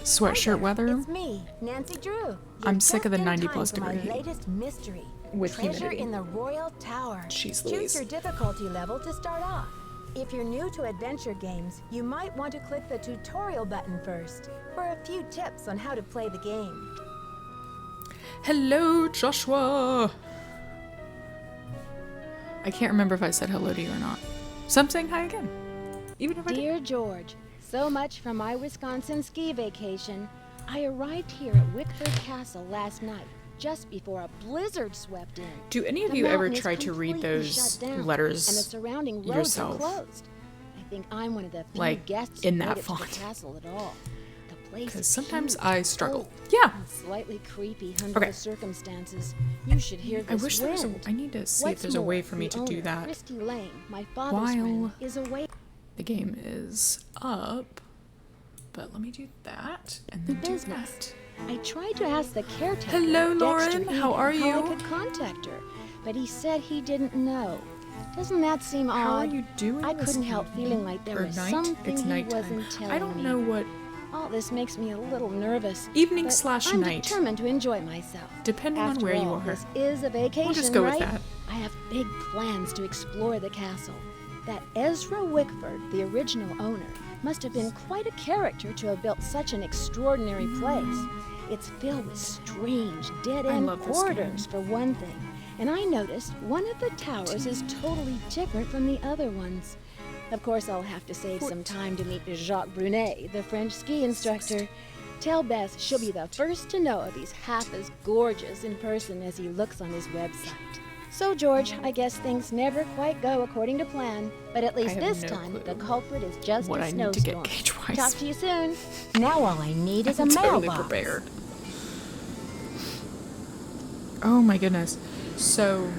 Sweatshirt weather. It's me, Nancy Drew. I'm sick of the 90+ degree heat. Latest mystery. With Treasure humidity. in the Royal Tower. Jeez Choose Louise. your difficulty level to start off. If you're new to adventure games, you might want to click the tutorial button first for a few tips on how to play the game. Hello, Joshua. I can't remember if I said hello to you or not. So I'm saying hi again. Even if I Dear George, so much for my Wisconsin ski vacation. I arrived here at Wickford Castle last night, just before a blizzard swept in. Do any of The you ever mountain is try to read completely those shut down, letters and the surrounding roads yourself? are closed. I think I'm one of the few Like, guests in who that made it to font? the castle at all. The place Because is sometimes huge, I struggle. old, Yeah. and slightly creepy under Okay. the circumstances. You should hear this I wish there was wind. I need to see What's if there's a more, way for me the to do owner, that. Christy Lane, my father's While friend, is away. The game is up. But let me do that and then do Business. that. I tried to ask the caretaker, Hello, Dexter Lauren. How Eden, are how you? I could contact her, but he said he didn't know. Doesn't that seem odd? How are you doing? I this couldn't help evening? feeling like there Or was night? something It's he nighttime. wasn't telling I don't me. know what, All this makes me a little nervous. Evening but slash I'm night. determined to enjoy myself. depending on After where you all, are. this is a vacation, We'll just go right? with that. I have big plans to explore the castle. That Ezra Wickford, the original owner, must have been quite a character to have built such an extraordinary place. It's filled with strange, dead-end love this corridors, for one thing. And I noticed one of the towers is totally different from the other ones. Of course, I'll have to save some time to meet Jacques Brunet, the French ski instructor. Tell Beth she'll be the first to know if he's half as gorgeous in person as he looks on his website. So, George, I guess things never quite go according to plan, but at least have this no time clue the culprit is just what a I need to get snowstorm. gauge-wise. Talk to you soon. Now all I need is a I'm totally mailbox. prepared. Oh my goodness. So,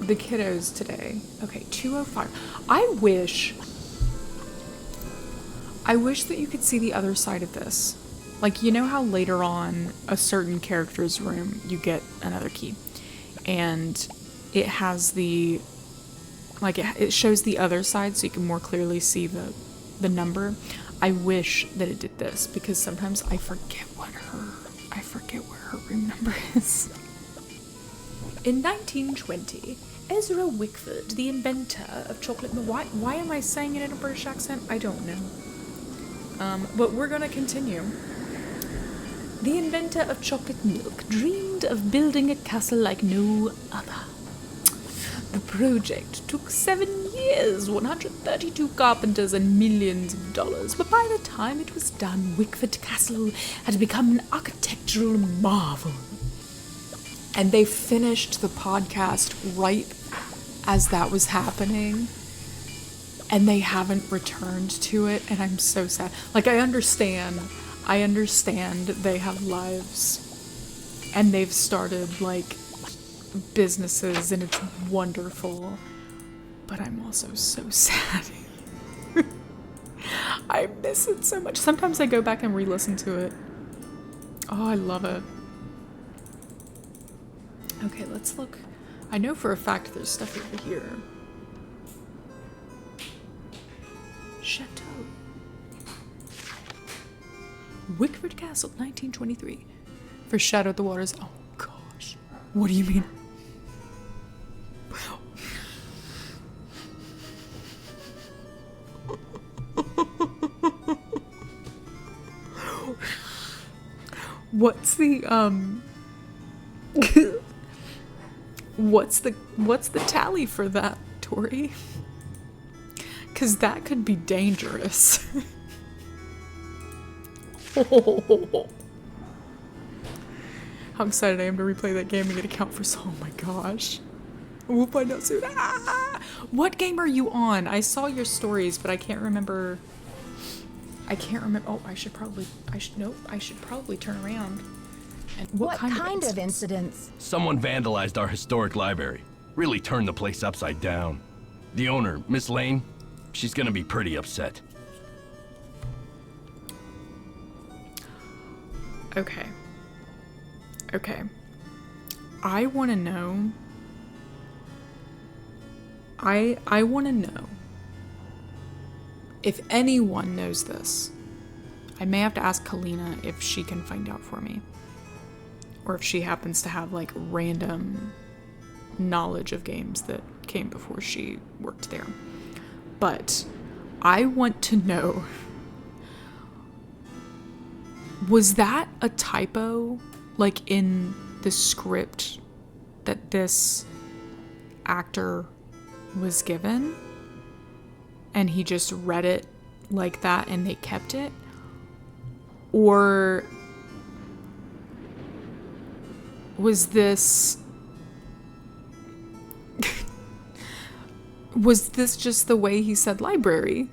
the kiddos today. Okay, 2:05. I wish that you could see the other side of this. Like, you know how later on a certain character's room you get another key, and it has the, like, it shows the other side so you can more clearly see the number. I wish that it did this, because sometimes I forget where her room number is. In 1920, Ezra Wickford, the inventor of chocolate milk. Why am I saying it in a British accent? I don't know. But we're gonna continue. The inventor of chocolate milk dreamed of building a castle like no other. The project took 7 years, 132 carpenters, and millions of dollars, but by the time it was done, Wickford Castle had become an architectural marvel. And they finished the podcast right as that was happening, and they haven't returned to it, and I'm so sad. Like, I understand they have lives, and they've started, like, businesses, and it's wonderful, but I'm also so sad. I miss it so much. Sometimes I go back and re-listen to it. Oh, I love it. Okay, let's look. I know for a fact there's stuff over here. Chateau. Wickford Castle, 1923. For Shadow of the Waters. Oh gosh. What do you mean? What's the what's the tally for that, Tori? 'Cause that could be dangerous. How excited I am to replay that game and get a count for oh my gosh. We'll find out soon. Ah! What game are you on? I saw your stories, but I can't remember. Oh, I should probably turn around. And What kind of incidents? Someone vandalized our historic library. Really turned the place upside down. The owner, Miss Lane, she's gonna be pretty upset. Okay. I want to know. I want to know if anyone knows this, I may have to ask Kalina if she can find out for me. Or if she happens to have like random knowledge of games that came before she worked there. But I want to know, was that a typo like in the script that this actor was given? And he just read it like that and they kept it? Or was this was this just the way he said library?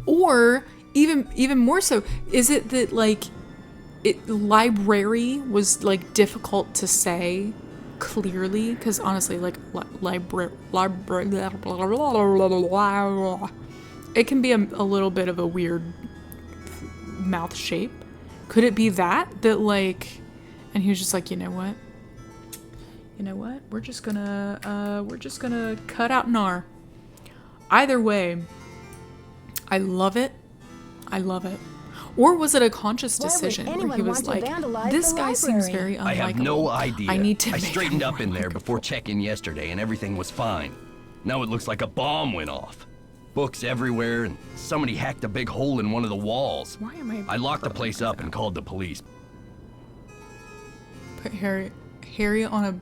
Or even more so, is it that like library was like difficult to say clearly? Because honestly, like library, it can be a little bit of a weird mouth shape. Could it be that like, and he was just like, you know what, we're just gonna cut out an R. Either way, I love it. Or was it a conscious decision where he was like, this guy seems very unlikable. I have no idea. I need to I make straightened him up more in there likable." before check-in yesterday and everything was fine. Now it looks like a bomb went off. Books everywhere and somebody hacked a big hole in one of the walls. Why am I? I locked the place up and called the police. Put Harry on a.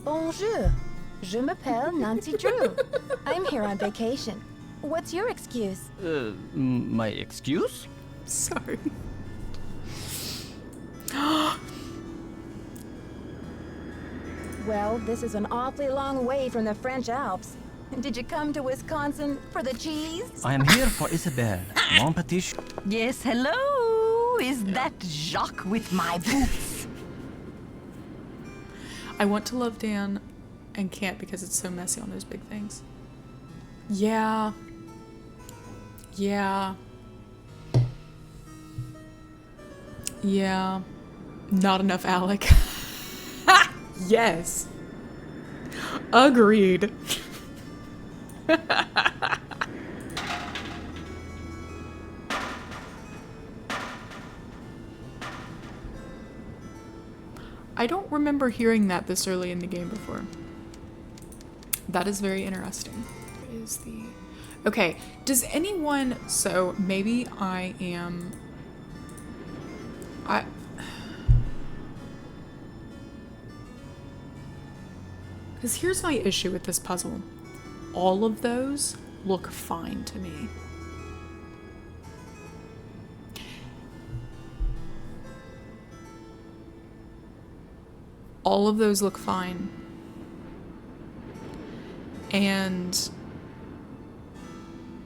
Bonjour. Je m'appelle Nancy Drew. I'm here on vacation. What's your excuse? My excuse? Sorry. Well, this is an awfully long way from the French Alps. Did you come to Wisconsin for the cheese? I am here for Isabelle, mon petit Yes, hello. Is that Jacques with my boots? I want to love Dan and can't because it's so messy on those big things. Yeah. Not enough Alec. Yes. Agreed. I don't remember hearing that this early in the game before. That is very interesting. Is the okay? Does anyone? So maybe I am. Because here's my issue with this puzzle. All of those look fine to me. All of those look fine. And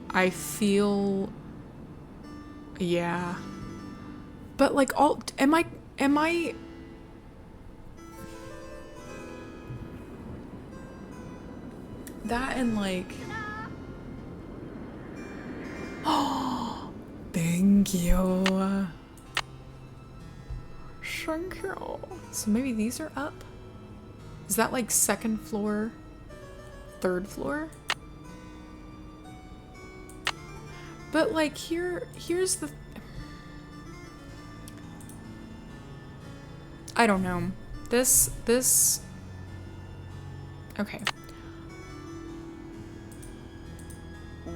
I feel, yeah. But like am I that and like, oh, thank you. Thank you. So maybe these are up? Is that like second floor, third floor? But like here's the, I don't know. This, okay.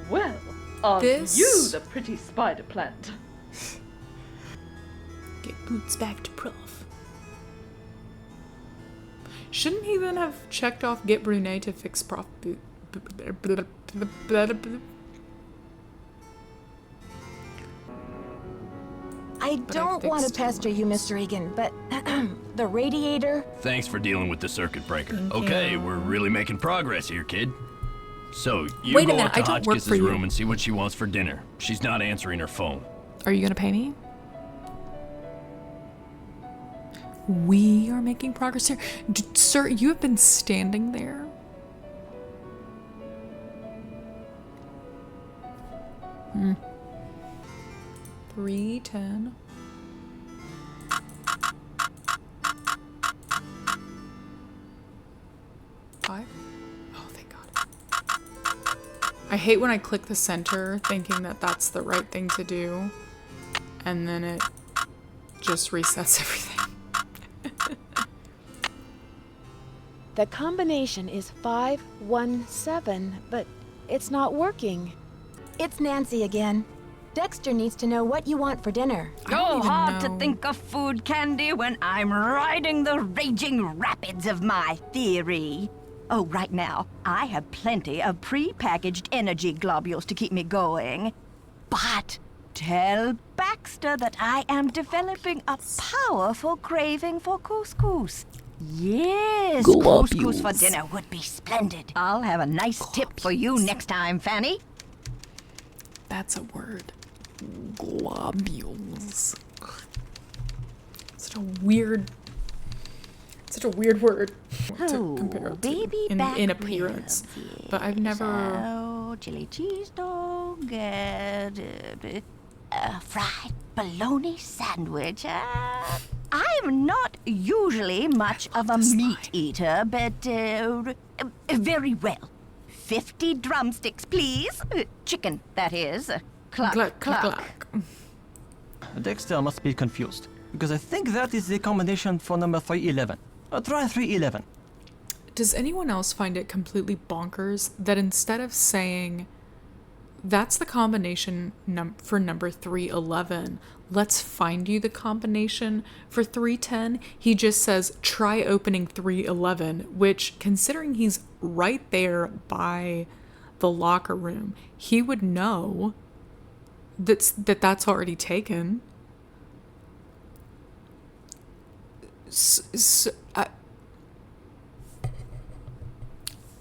Well, are This- you the pretty spider plant? Get boots back to prof. Shouldn't he then have checked off get Brunet to fix prof boot? I don't want to fixed pester you, Mr. Egan, but the radiator. Thanks for dealing with the circuit breaker. Thank Okay, you. we're really making progress here, kid. So, you Wait a go minute, up to I don't work Hotchkiss's for you. room and see what she wants for dinner. She's not answering her phone. Are you gonna pay me? We are making progress here. Sir, you have been standing there 310. Five? Oh, thank God. I hate when I click the center thinking that that's the right thing to do, and then it just resets everything. The combination is 517, but it's not working. It's Nancy again. Dexter needs to know what you want for dinner. I don't Oh, even hard know. to think of food candy when I'm riding the raging rapids of my theory. Oh, right now, I have plenty of pre-packaged energy globules to keep me going. But tell Baxter that I am developing a powerful craving for couscous. Yes, couscous for dinner would be splendid. I'll have a nice tip for you next time, Fanny. That's a word. Globules. Such a weird word to compare it baby to back in appearance. ribs, But I've never. So, chili cheese dog, fried bologna sandwich. I'm not usually much of a meat eater, but very well. 50 drumsticks, please. Chicken, that is. Cluck, Gluck, cluck. gluck. Dexter must be confused, because I think that is the combination for number 311. Try 311. Does anyone else find it completely bonkers that instead of saying, that's the combination for number 311, let's find you the combination for 310, he just says, try opening 311, which, considering he's right there by the locker room, he would know that's already taken.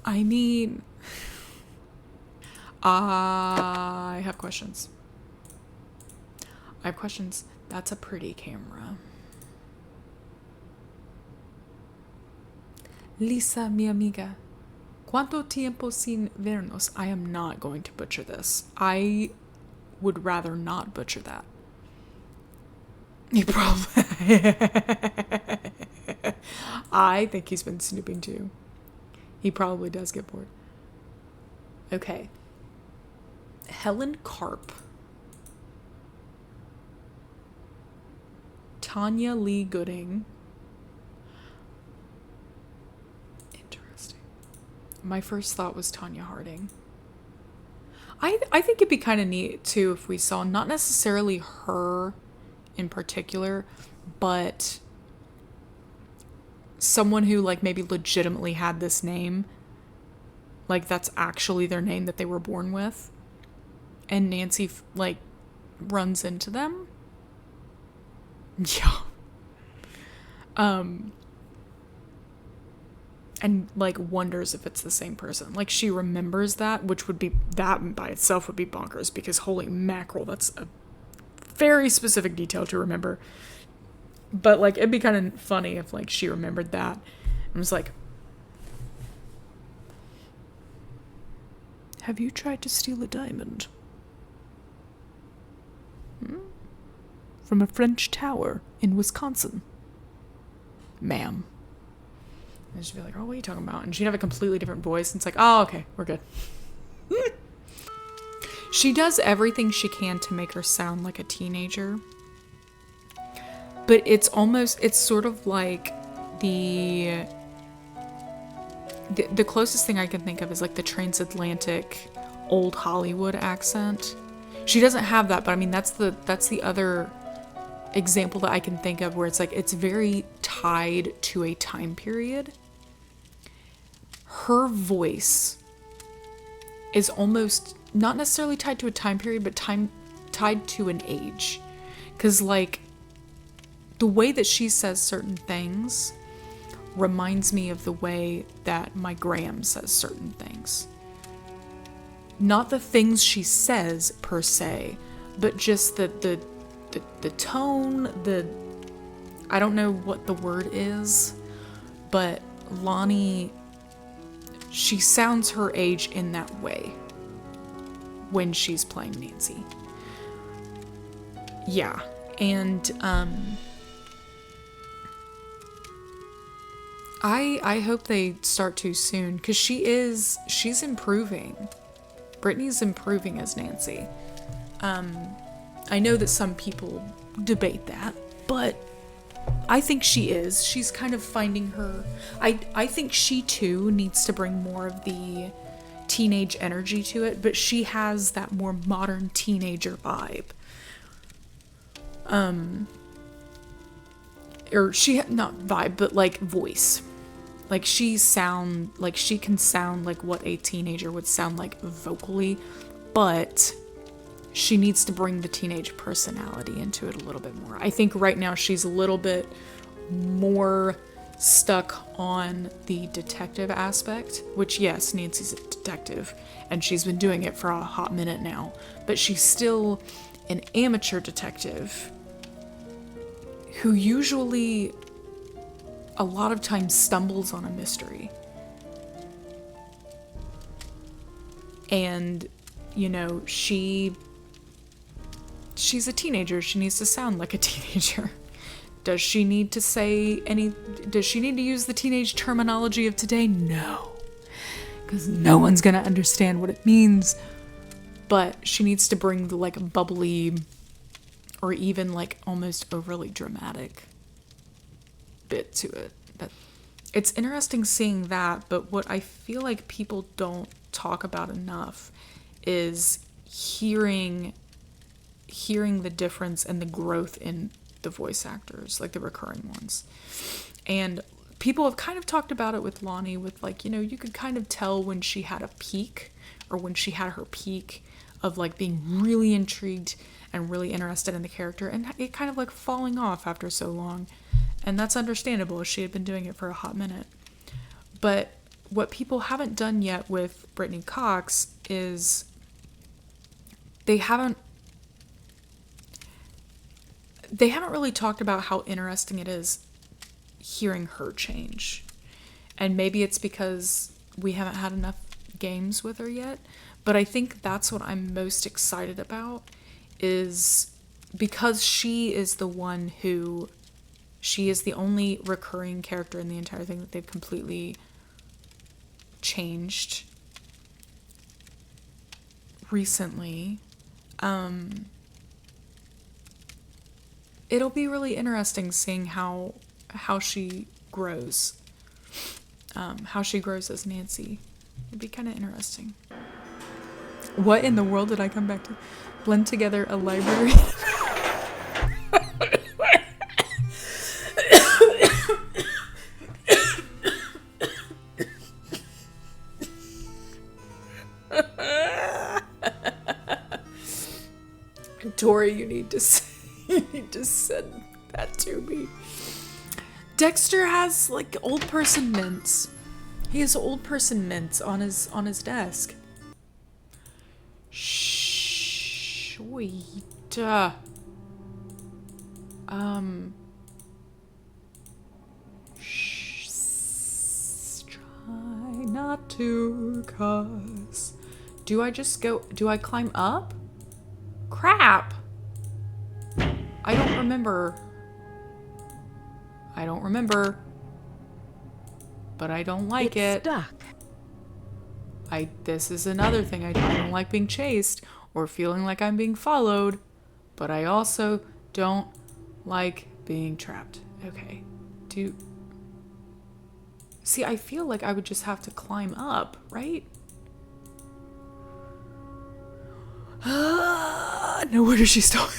I mean, I have questions. That's a pretty camera. Lisa, mi amiga. ¿Cuánto tiempo sin vernos? I am not going to butcher this. I would rather not butcher that. He probably... I think he's been snooping too. He probably does get bored. Okay. Helen Karp. Tanya Lee Gooding. Interesting. My first thought was Tanya Harding. I think it'd be kind of neat too if we saw not necessarily her in particular, but someone who like maybe legitimately had this name, like that's actually their name that they were born with, and Nancy like runs into them. Yeah. And like wonders if it's the same person. Like she remembers that, which would be, that by itself would be bonkers, because holy mackerel, that's a very specific detail to remember. But like it'd be kind of funny if like she remembered that and was like, have you tried to steal a diamond? From a French tower in Wisconsin, ma'am. And she'd be like, oh, what are you talking about? And she'd have a completely different voice. And it's like, oh, okay, we're good. She does everything she can to make her sound like a teenager. But it's sort of like the closest thing I can think of is like the transatlantic old Hollywood accent. She doesn't have that, but I mean, that's the other example that I can think of where it's like, it's very tied to a time period. Her voice is almost not necessarily tied to a time period, but tied to an age. 'Cause like the way that she says certain things reminds me of the way that my Graham says certain things. Not the things she says per se, but just the tone, I don't know what the word is, but Lonnie, she sounds her age in that way. when she's playing Nancy. Yeah, and I hope they start too soon, because she's improving. Brittany's improving as Nancy. I know that some people debate that, but I think she is. She's kind of finding her. I think she too needs to bring more of the teenage energy to it, but she has that more modern teenager vibe. Or not vibe, but like voice. Like she can sound like what a teenager would sound like vocally, but she needs to bring the teenage personality into it a little bit more. I think right now she's a little bit more stuck on the detective aspect, which yes, Nancy's a detective, and she's been doing it for a hot minute now, but she's still an amateur detective who usually a lot of times stumbles on a mystery. And, you know, she's a teenager. She needs to sound like a teenager. Does she need to use the teenage terminology of today? No. Because no one's going to understand what it means. But she needs to bring the, like, bubbly or even, like, almost overly dramatic bit to it. It's interesting seeing that, but what I feel like people don't talk about enough is hearing the difference and the growth in the voice actors, like the recurring ones. And people have kind of talked about it with Lonnie, with like, you know, you could kind of tell when she had a peak, or when she had her peak of like being really intrigued and really interested in the character, and it kind of like falling off after so long. And that's understandable, she had been doing it for a hot minute. But what people haven't done yet with Brittany Cox is they haven't really talked about how interesting it is hearing her change. And maybe it's because we haven't had enough games with her yet, but I think that's what I'm most excited about, is because she is the one who... She is the only recurring character in the entire thing that they've completely changed recently. It'll be really interesting seeing how she grows. How she grows as Nancy. It'd be kind of interesting. What in the world did I come back to? Blend together a library. Tori, you need to send that to me. Dexter has like old person mints. He has old person mints on his desk. Sweet. Try not to cuss. Do I climb up? Crap! I don't remember. But I don't like it. Stuck. This is another thing. I don't like being chased or feeling like I'm being followed, but I also don't like being trapped. Okay. See, I feel like I would just have to climb up, right? No wonder she's talking.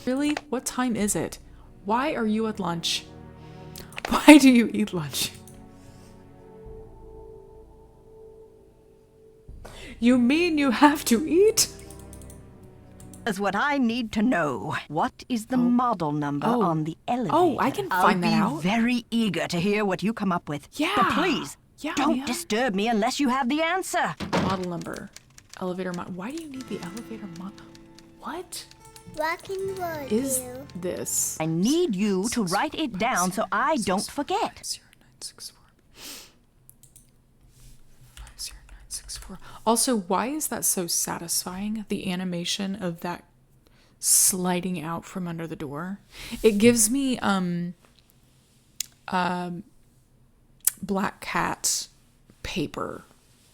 Really? What time is it? Why are you at lunch? Why do you eat lunch? You mean you have to eat? That's what I need to know. What is the model number on the elevator? Oh, I can find that out. I'll be very eager to hear what you come up with. Yeah. But please, don't disturb me unless you have the answer. Model number. Elevator model. Why do you need the elevator model? What? is this? I need you to write it down so I don't forget. 50964. 50964. Also, why is that so satisfying? The animation of that sliding out from under the door. It gives me Black Cat paper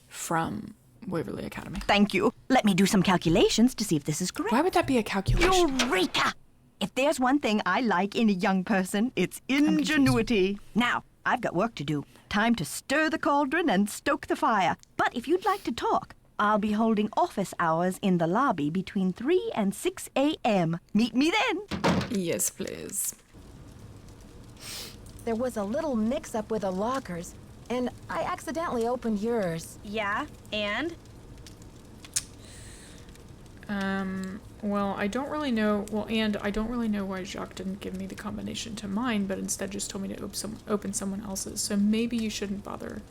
from Waverly Academy. Thank you. Let me do some calculations to see if this is correct. Why would that be a calculation? Eureka! If there's one thing I like in a young person, it's ingenuity. Now, I've got work to do. Time to stir the cauldron and stoke the fire. But if you'd like to talk, I'll be holding office hours in the lobby between 3 and 6 a.m. Meet me then. Yes, please. There was a little mix-up with the lockers, and I accidentally opened yours. Yeah, and? Well, I don't really know. Well, and I don't really know why Jacques didn't give me the combination to mine, but instead just told me to open someone else's. So maybe you shouldn't bother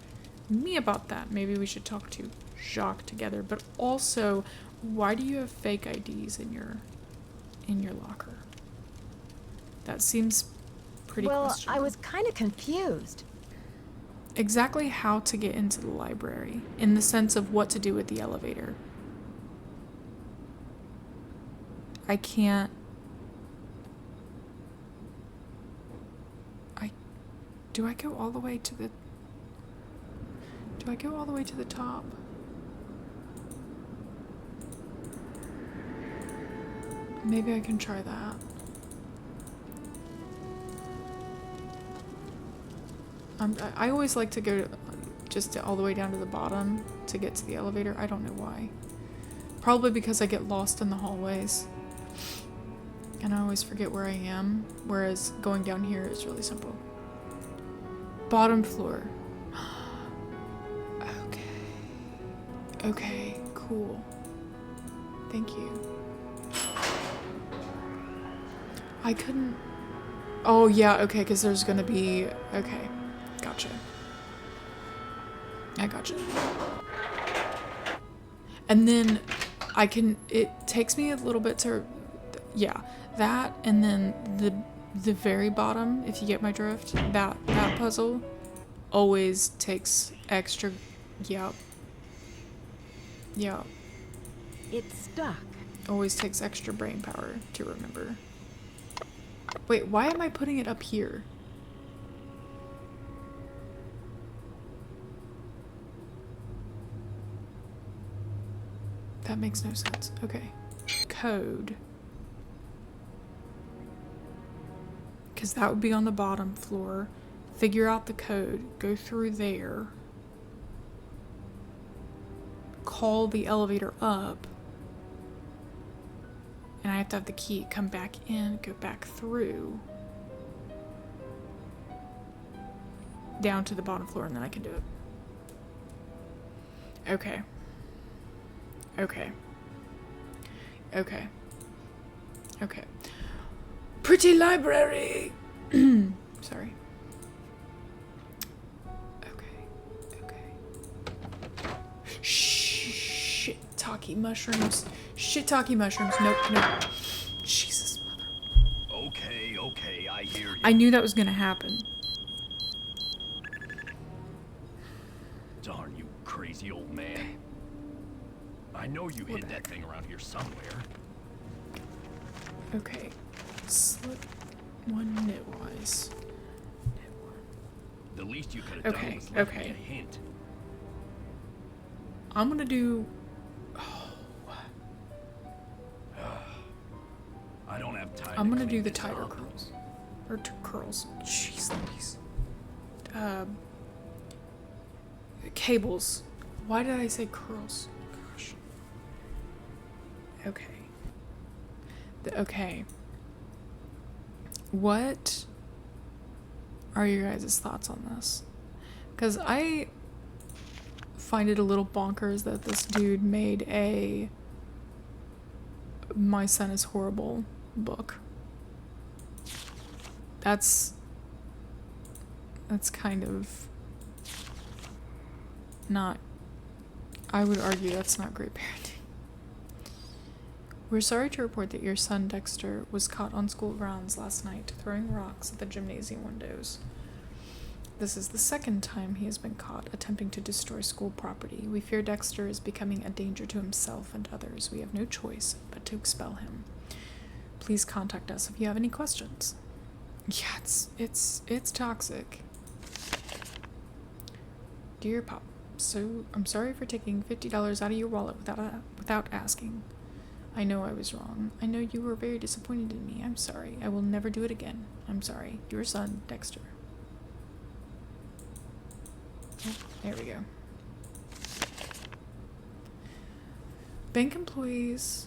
me about that. Maybe we should talk to Jacques together. But also, why do you have fake IDs in your locker? That seems pretty Well, questionable. I was kind of confused. Exactly how to get into the library, in the sense of what to do with the elevator. I can't... Do I go all the way to the... Do I go all the way to the top? Maybe I can try that. I always like to go just all the way down to the bottom to get to the elevator. I don't know why. Probably because I get lost in the hallways. And I always forget where I am. Whereas going down here is really simple. Bottom floor. Okay. Okay, cool. Thank you. I couldn't... Oh, yeah, okay, because there's gonna be... Okay. Gotcha. I gotcha. And then I can... It takes me a little bit to... Yeah. That, and then the very bottom, if you get my drift, that puzzle always takes extra... Yep. Yep. It's stuck. Always takes extra brain power to remember. Wait, why am I putting it up here? That makes no sense. Okay. Code. Because that would be on the bottom floor. Figure out the code. Go through there. Call the elevator up. And I have to have the key. Come back in. Go back through. Down to the bottom floor, and then I can do it. Okay. Okay. Okay. Okay. Pretty library! Sorry. Okay. Okay. Shiitake mushrooms. Shiitake mushrooms. Nope, nope. Jesus, mother. Okay, I hear you. I knew that was gonna happen. Darn you, crazy old man. I know you hid that thing around here somewhere. Okay. Slip one knitwise. The least you could have Okay, done was left me okay. a hint. I'm gonna do... I don't have time. I'm to gonna do clean the this tiger up. curls. Or curls. Jeez Louise. Cables. Why did I say curls? Gosh. Okay. Okay. What are your guys' thoughts on this? Because I find it a little bonkers that this dude made a My Son is Horrible book. That's kind of not... I would argue that's not great parenting. We're sorry to report that your son Dexter was caught on school grounds last night throwing rocks at the gymnasium windows. This is the second time he has been caught attempting to destroy school property. We fear Dexter is becoming a danger to himself and others. We have no choice but to expel him. Please contact us if you have any questions. Yeah, it's toxic. Dear Pop, so I'm sorry for taking $50 out of your wallet without asking. I know I was wrong. I know you were very disappointed in me. I'm sorry. I will never do it again. I'm sorry. Your son, Dexter. Oh, there we go. Bank employees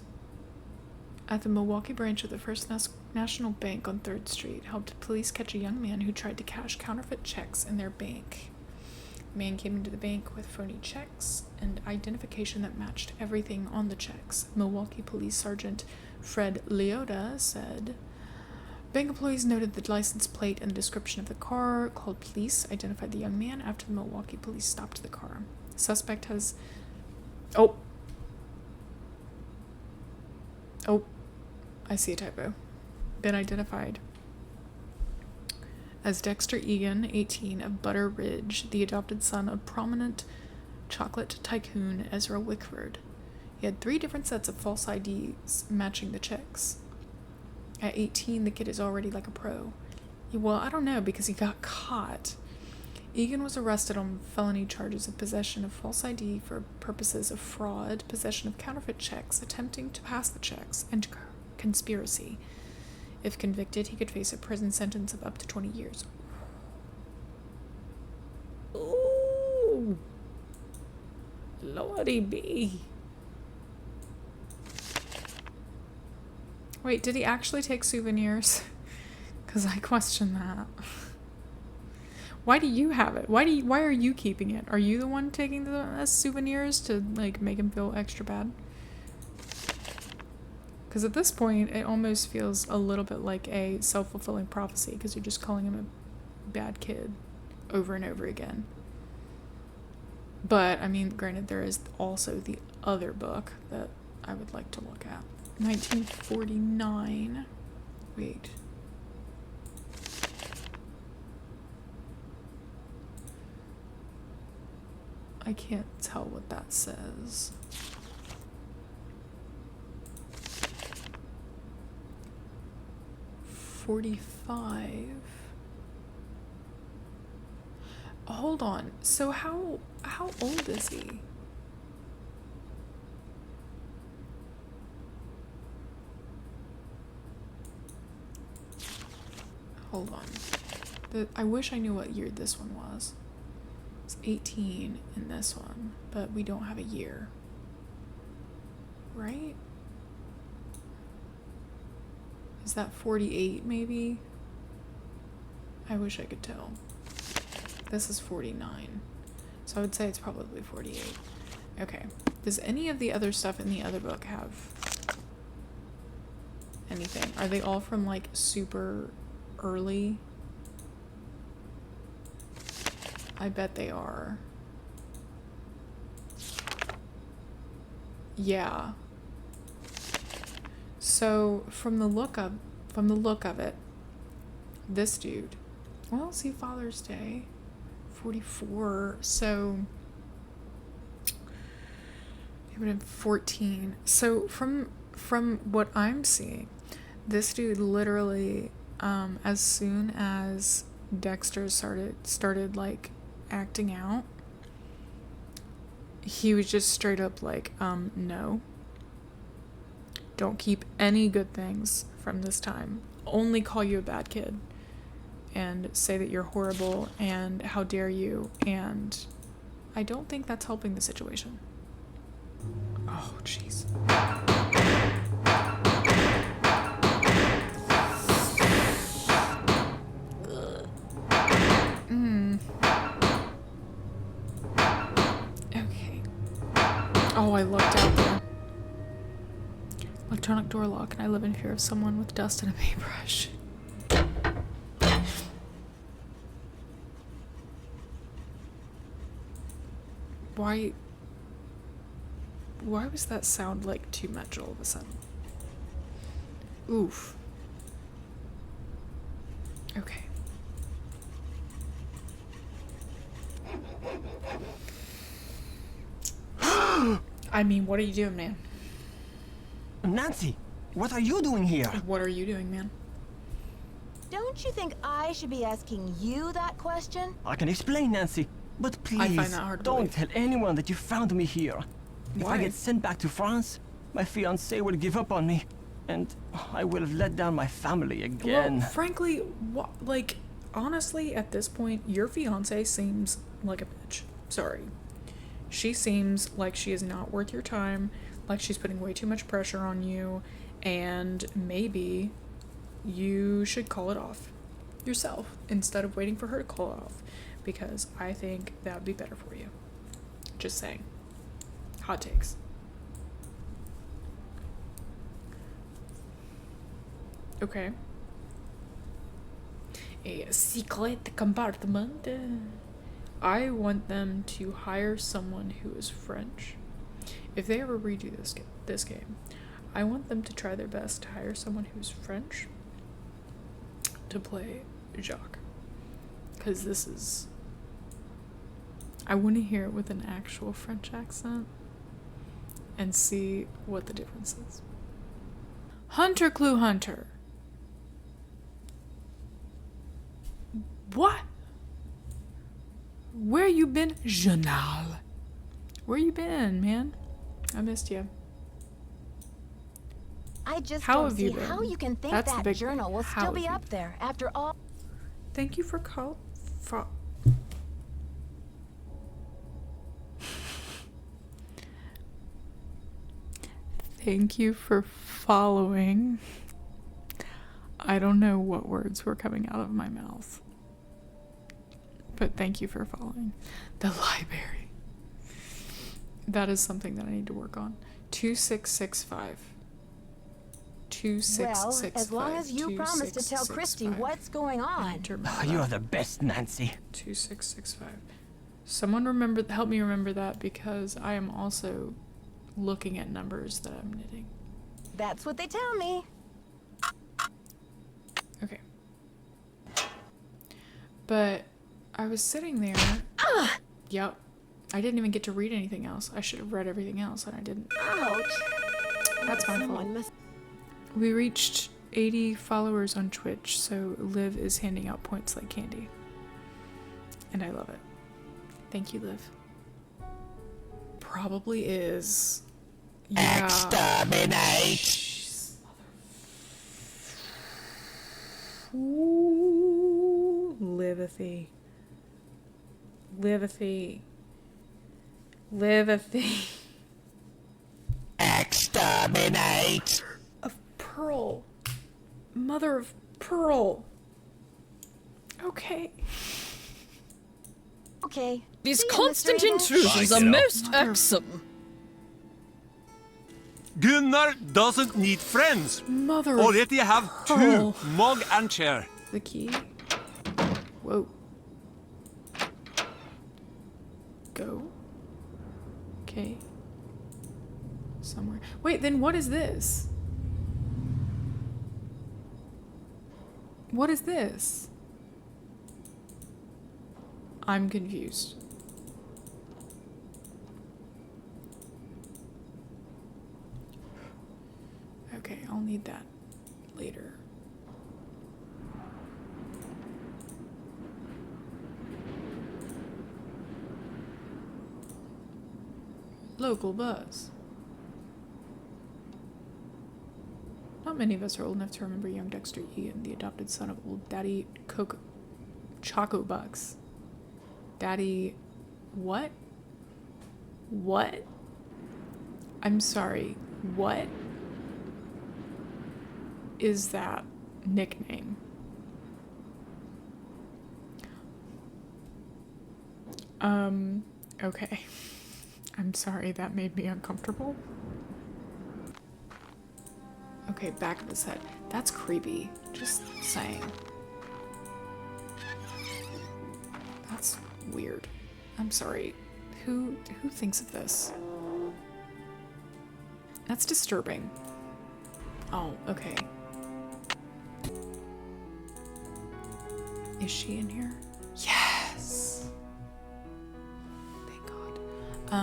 at the Milwaukee branch of the First National Bank on 3rd Street helped police catch a young man who tried to cash counterfeit checks in their bank. The man came into the bank with phony checks and identification that matched everything on the checks. Milwaukee Police Sergeant Fred Leota said, bank employees noted the license plate and the description of the car, called police, identified the young man after the Milwaukee police stopped the car. The suspect has... Oh, I see a typo. Been identified as Dexter Egan, 18, of Butter Ridge, the adopted son of prominent chocolate tycoon Ezra Wickford. He had 3 different sets of false IDs matching the checks. At 18, the kid is already like a pro. Well, I don't know, because he got caught. Egan was arrested on felony charges of possession of false ID for purposes of fraud, possession of counterfeit checks, attempting to pass the checks, and conspiracy. If convicted, he could face a prison sentence of up to 20 years. Ooh. Lordy be. Wait, did he actually take souvenirs? Because I question that. Why do you have it? Why are you keeping it? Are you the one taking the as souvenirs to like make him feel extra bad? Because at this point, it almost feels a little bit like a self-fulfilling prophecy because you're just calling him a bad kid over and over again. But, I mean, granted, there is also the other book that I would like to look at. 1949. Wait. I can't tell what that says. $45. Hold on. So how old is he? Hold on. I wish I knew what year this one was. It's 18 in this one, but we don't have a year. Right? Is that 48 maybe? I wish I could tell. This is 49. So I would say it's probably 48. Okay. Does any of the other stuff in the other book have anything? Are they all from like super early? I bet they are. Yeah. So from the look of it, this dude, well, see, Father's Day, 44. So he would have 14. So from what I'm seeing, this dude literally, as soon as Dexter started like acting out, he was just straight up like, no. Don't keep any good things from this time. Only call you a bad kid. And say that you're horrible and how dare you. And I don't think that's helping the situation. Oh, jeez. Okay. Oh, I looked out there. Electronic door lock, and I live in fear of someone with dust and a paintbrush. Why was that sound like too much all of a sudden? Oof. Okay. I mean, what are you doing, man? Nancy, what are you doing here? What are you doing, man? Don't you think I should be asking you that question? I can explain, Nancy, but I find please that hard to don't believe. tell anyone that you found me here. If I Why? get sent back to France, my fiancé will give up on me, and I will have let down my family again. Well, frankly, like, honestly, at this point, your fiance seems like a bitch. Sorry. She seems like she is not worth your time, like she's putting way too much pressure on you, and maybe you should call it off yourself instead of waiting for her to call it off, because I think that would be better for you. Just saying. Hot takes. Okay. A secret compartment. I want them to hire someone who is French. If they ever redo this game, I want them to try their best to hire someone who's French to play Jacques. Because this is... I want to hear it with an actual French accent and see what the difference is. Hunter Clue Hunter. What? Where you been, Janal? Where you been, man? I missed you. I just How don't have see you been? how you can think That's the that big journal thing. will How still be have you up there after all. Thank you for Thank you for following. I don't know what words were coming out of my mouth. But thank you for following. The library. That is something that I need to work on. 2665. 2665. Well, as long as you promise to tell Christy what's going on. You are the best, Nancy. 2665. Someone help me remember that, because I am also looking at numbers that I'm knitting. That's what they tell me. Okay. But I was sitting there. Yep. I didn't even get to read anything else. I should have read everything else, and I didn't. Ouch. That's my fault. We reached 80 followers on Twitch, so Liv is handing out points like candy. And I love it. Thank you, Liv. Probably is. Yeah. Exterminate! Ooh, Livothy. Livothy. Livothy. Exterminate! Of Pearl. Mother of Pearl. Okay. Okay. These See you, constant Mr. Eden. intrusions Bye, are kiddo. most irksome. Gunnar doesn't need friends. Mother Already of have Pearl. two, mug and chair. The key. Whoa. Go. Okay. Somewhere. Wait, then what is this? What is this? I'm confused. Okay, I'll need that later. Local buzz. Not many of us are old enough to remember young Dexter Egan, the adopted son of old Daddy Choco Bucks. Daddy... what? What? I'm sorry, what is that nickname? Okay. I'm sorry, that made me uncomfortable. Okay, back of his head. That's creepy. Just saying. That's weird. I'm sorry. Who thinks of this? That's disturbing. Oh, okay. Is she in here? Yes! Thank God.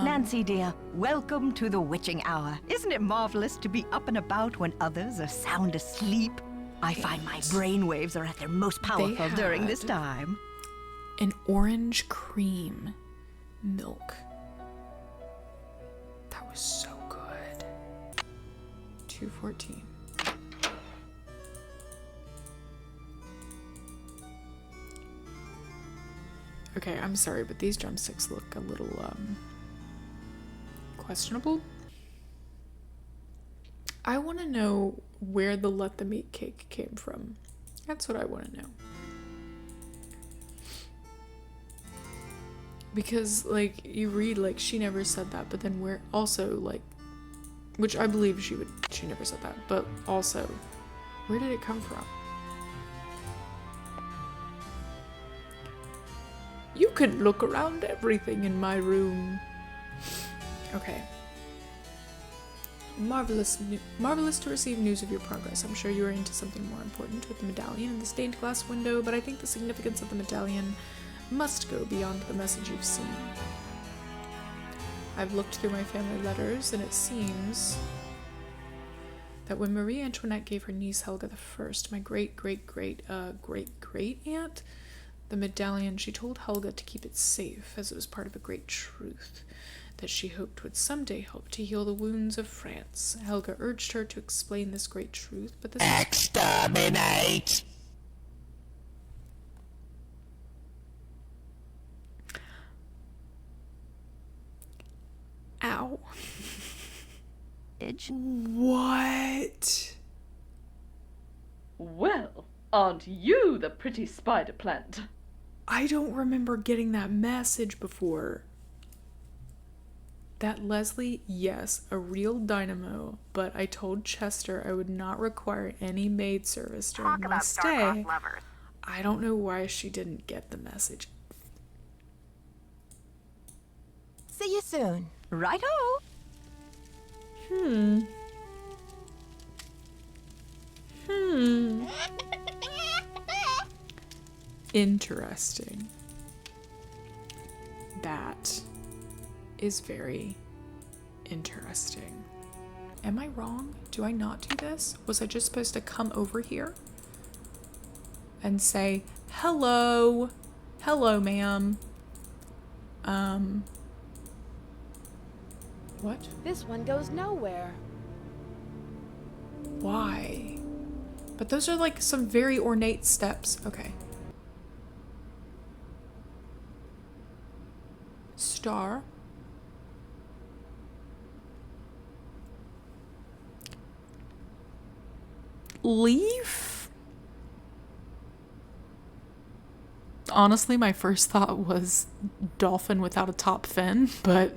Nancy, dear, welcome to the witching hour. Isn't it marvelous to be up and about when others are sound asleep? I find my brainwaves are at their most powerful during this time. An orange cream milk. That was so good. 214. Okay, I'm sorry, but these drumsticks look a little, questionable. I want to know where the let them eat cake came from. That's what I want to know. Because, like, you read, like, she never said that, but then where, also, like, which I believe she never said that, but also, where did it come from? You can look around everything in my room. Okay. Marvelous to receive news of your progress. I'm sure you are into something more important with the medallion and the stained glass window, but I think the significance of the medallion must go beyond the message you've seen. I've looked through my family letters, and it seems that when Marie Antoinette gave her niece Helga I, my great-great-great-great-aunt, the medallion, she told Helga to keep it safe, as it was part of a great truth that she hoped would someday help to heal the wounds of France. Helga urged her to explain this great truth, but this Exterminate! Ow. What? Well, aren't you the pretty spider plant? I don't remember getting that message before. That Leslie, yes, a real dynamo, but I told Chester I would not require any maid service during my stay. I don't know why she didn't get the message. See you soon. Righto! Interesting. That is very interesting. Am I wrong? Do I not do this? Was I just supposed to come over here and say, hello, hello, ma'am? What? This one goes nowhere. Why? But those are like some very ornate steps. Okay. Star. Leaf? Honestly, my first thought was dolphin without a top fin, but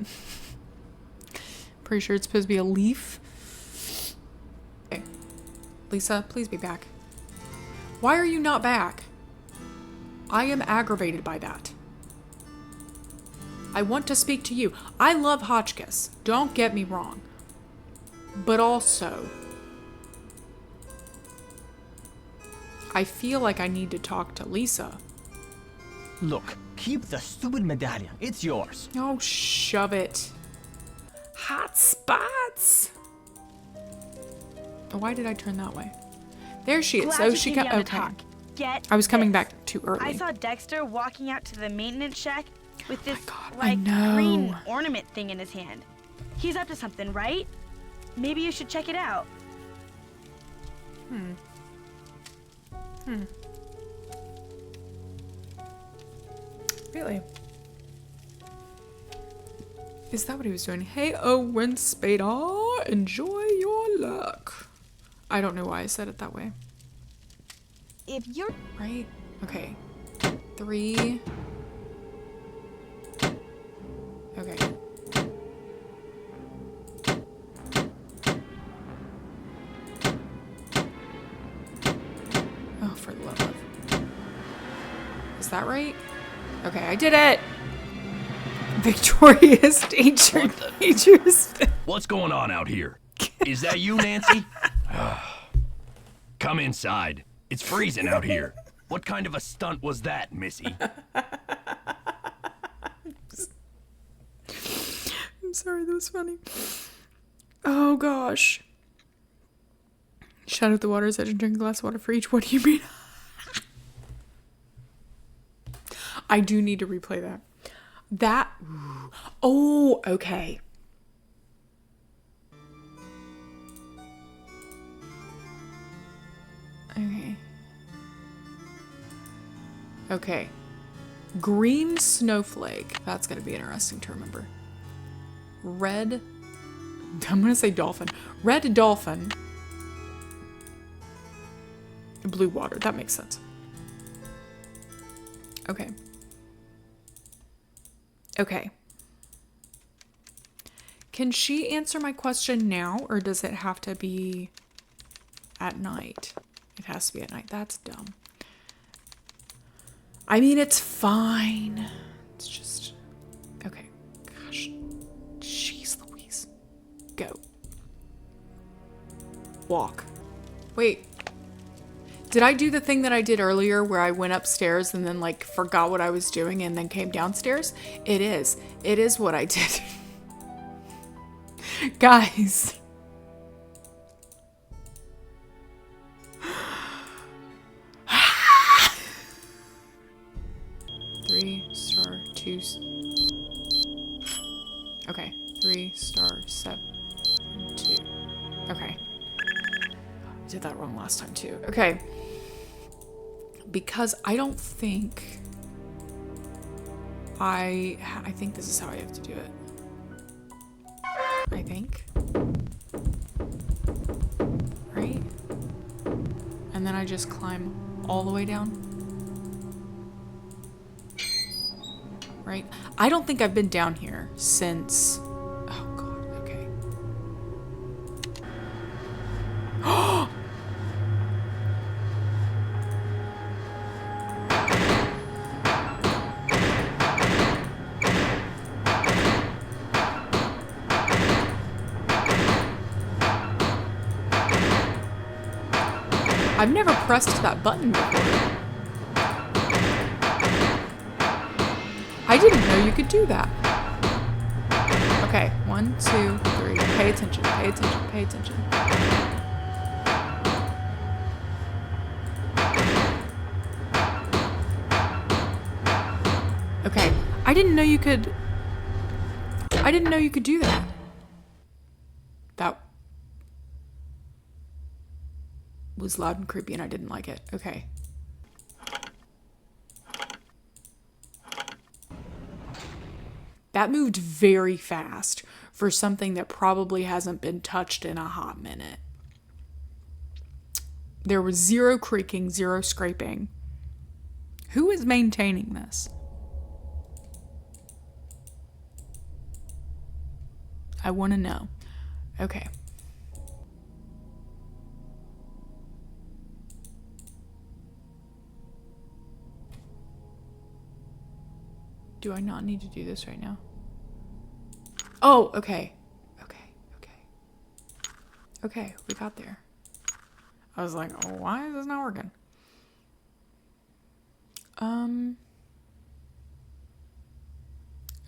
pretty sure it's supposed to be a leaf. Okay. Lisa, please be back. Why are you not back? I am aggravated by that. I want to speak to you. I love Hotchkiss. Don't get me wrong. But also, I feel like I need to talk to Lisa. Look, keep the stupid medallion. It's yours. Oh, shove it. Hot spots. Why did I turn that way? There she is. Glad Oh, you she came got down to okay. talk. Get I was coming this. back too early. I saw Dexter walking out to the maintenance shack with this God, I like know. green ornament thing in his hand. He's up to something, right? Maybe you should check it out. Really? Is that what he was doing? Hey, Owen Spadar, enjoy your luck. I don't know why I said it that way. If you're Right? Okay. 3. Okay. Oh, for the love of. Is that right? Okay, I did it! Victorious danger, dangerous. What's going on out here? Is that you, Nancy? Come inside. It's freezing out here. What kind of a stunt was that, Missy? I'm sorry, that was funny. Oh gosh. Shout at the water's edge and drink a glass of water for each. What do you mean? I do need to replay that. That. Oh, okay. Okay. Okay. Green snowflake. That's going to be interesting to remember. Red. I'm going to say dolphin. Red dolphin. Blue water. That makes sense. Okay. Okay. Can she answer my question now, or does it have to be at night? It has to be at night. That's dumb. I mean, it's fine. It's just... Okay. Gosh. Jeez Louise. Go. Walk. Wait. Did I do the thing that I did earlier where I went upstairs and then like forgot what I was doing and then came downstairs? It is. It is what I did. Guys. Three star 2. Okay. 3 star 7 2. Okay. I did that wrong last time too. Okay. Because I don't think I think this is how I have to do it. I think. Right? And then I just climb all the way down. Right? I don't think I've been down here since... Oh god, okay. I've never pressed that button before. I didn't know you could do that. Okay, 1, 2, 3. Pay attention, pay attention, pay attention. Okay, I didn't know you could do that. That was loud and creepy and I didn't like it. Okay. That moved very fast for something that probably hasn't been touched in a hot minute. There was zero creaking, zero scraping. Who is maintaining this? I want to know. Okay. Do I not need to do this right now? Oh, okay. Okay, okay. Okay, we got there. I was like, oh, why is this not working?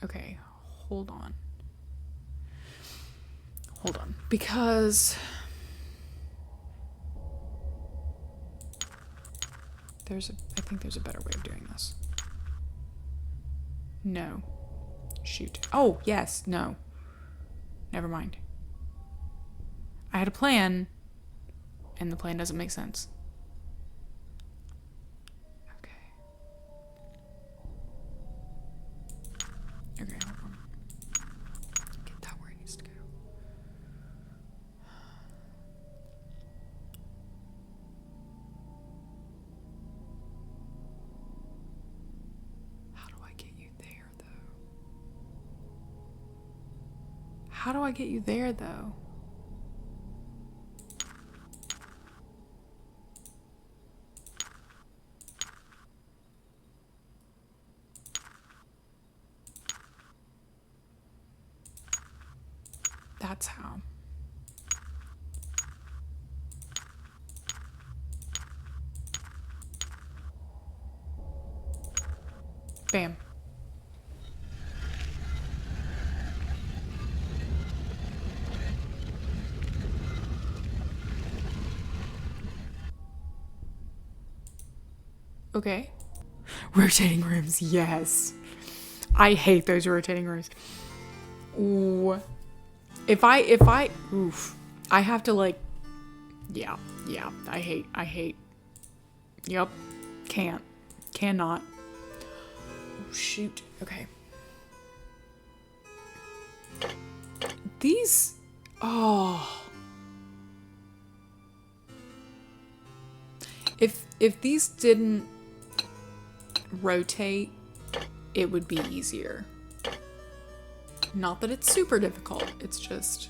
Okay, hold on. Hold on. Because I think there's a better way of doing this. No. Shoot. Oh, yes. No. Never mind. I had a plan, and the plan doesn't make sense. Okay. Okay, hold on. Get that where it needs to go. How do I get you there, though? How do I get you there, though? That's how. Bam. Okay. Rotating rooms, yes. I hate those rotating rooms. Ooh. If I, oof. I have to like, yeah. I hate. Yep. Cannot. Oh, shoot. Okay. These, oh. If these didn't rotate, it would be easier. Not that it's super difficult, it's just...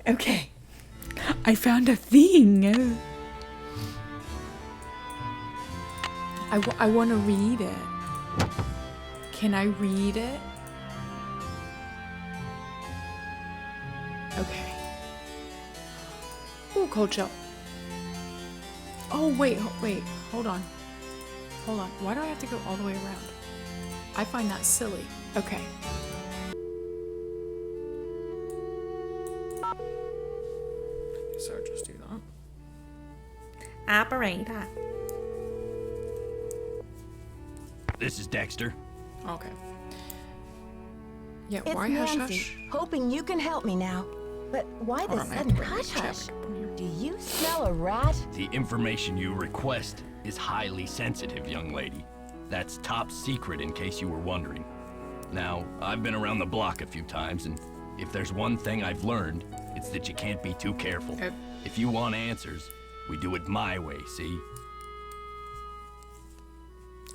Okay. I found a thing. I want to read it. Can I read it? Okay. Ooh, cold chill. Oh, wait, hold on. Why do I have to go all the way around? I find that silly. Okay. So just do that. Operator. This is Dexter. Okay. Yeah, It's why Nancy, hush? hoping you can help me now. But why the sudden hush-hush? Do you smell a rat? The information you request is highly sensitive, young lady. That's top secret in case you were wondering. Now, I've been around the block a few times, and if there's one thing I've learned, it's that you can't be too careful. If you want answers, we do it my way, see?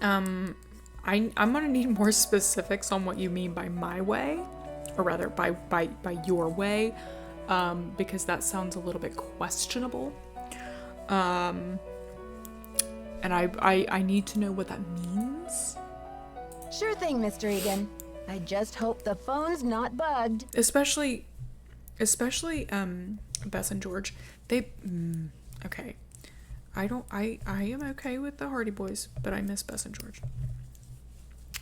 I'm gonna need more specifics on what you mean by my way, or rather by your way, because that sounds a little bit questionable. And I need to know what that means. Sure thing, Mr. Egan. I just hope the phone's not bugged. Especially Bess and George. They okay. I am okay with the Hardy Boys, but I miss Bess and George.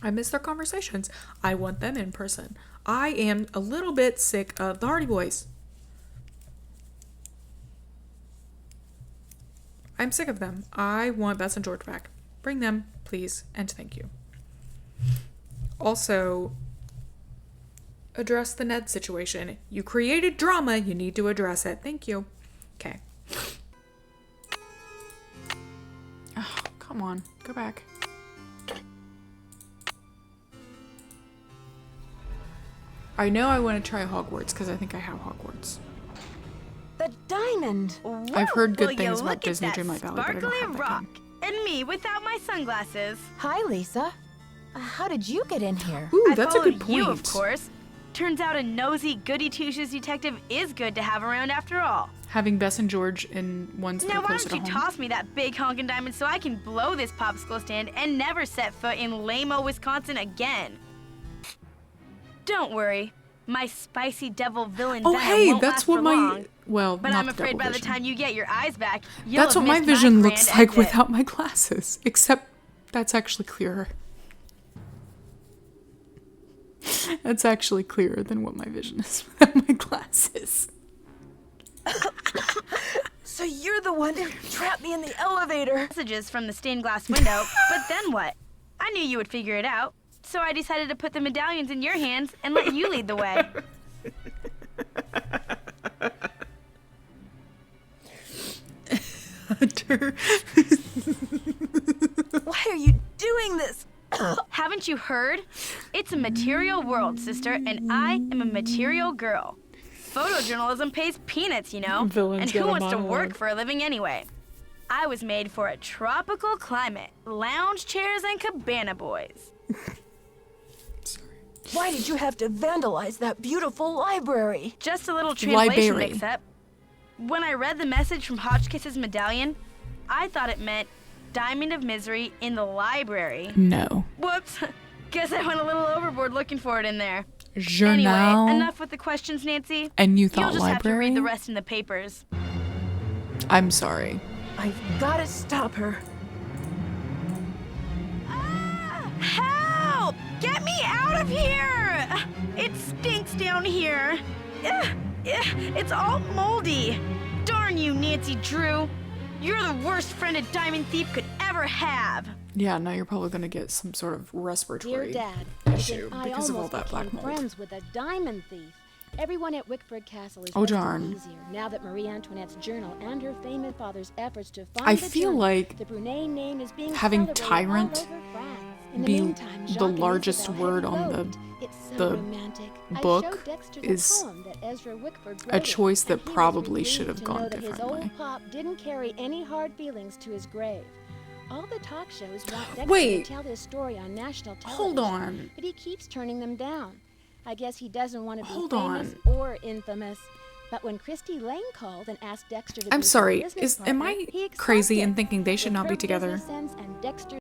I miss their conversations. I want them in person. I am a little bit sick of the Hardy Boys. I'm sick of them. I want Bess and George back. Bring them, please, and thank you. Also, address the Ned situation. You created drama. You need to address it. Thank you. Okay. Oh, come on. Go back. I know I want to try Hogwarts because I think I have Hogwarts. The diamond! Whoa, I've heard good will things you about look Disney at that Dreamlight Valley, but I don't sparkly have that rock. game. And me without my sunglasses. Hi, Lisa. How did you get in here? Ooh, I that's a good followed point. you, of course. Turns out a nosy, goody-two-shoes detective is good to have around after all. Having Bess and George in one's Now why closer don't to you home. toss me that big honkin' diamond so I can blow this popsicle stand and never set foot in lame-o Wisconsin again? Don't worry. My spicy devil villain Oh, venom hey, won't that's last what for my long. well, But not I'm the afraid double by the vision. time you get your eyes back, you'll That's have what my missed vision grand looks like exit. without my glasses. Except that's actually clearer. That's actually clearer than what my vision is without my glasses. So you're the one who trapped me in the elevator. Messages from the stained glass window, but then what? I knew you would figure it out, so I decided to put the medallions in your hands and let you lead the way. Hunter. Why are you doing this? Haven't you heard? It's a material world, sister, and I am a material girl. Photojournalism pays peanuts, you know. Villain's And who got a wants to monologue. work for a living anyway? I was made for a tropical climate, lounge chairs and cabana boys. Why did you have to vandalize that beautiful library? Just a little translation Library. mix-up. When I read the message from Hotchkiss's medallion, I thought it meant Diamond of Misery in the library. No. Whoops. Guess I went a little overboard looking for it in there. Journal. Anyway, enough with the questions, Nancy. And you You'll thought just have to library? read the rest in the papers. I'm sorry. I've got to stop her. Help! Get me out of here! It stinks down here. It's all moldy. Darn you, Nancy Drew. You're the worst friend a diamond thief could ever have. Yeah, now you're probably gonna get some sort of Dear respiratory Dad, issue I because of all almost that black became mold. friends with a diamond thief. Everyone at Wickford Castle is Oh, resting darn. easier now that Marie Antoinette's journal and her famous father's efforts to find I the feel journal, like the Brunei name is being having celebrated tyrant all over France. In the be meantime, the Jacques and largest Isabel word have on eloped. It's so the romantic. I book showed Dexter the is poem that Ezra Wickford a wrote choice him, that and he was probably relieved should have to gone know that his differently. old pop didn't carry any hard feelings to his grave. All the talk shows want Dexter Wait. to tell his story on national television. Hold on. But he keeps turning them down. I guess he doesn't want to be Hold famous on. or infamous. But when Christy Lane called and asked Dexter to I'm be her sorry. business Am partner, I he crazy accepted. in thinking they should With not her be together? business sense and Dexter's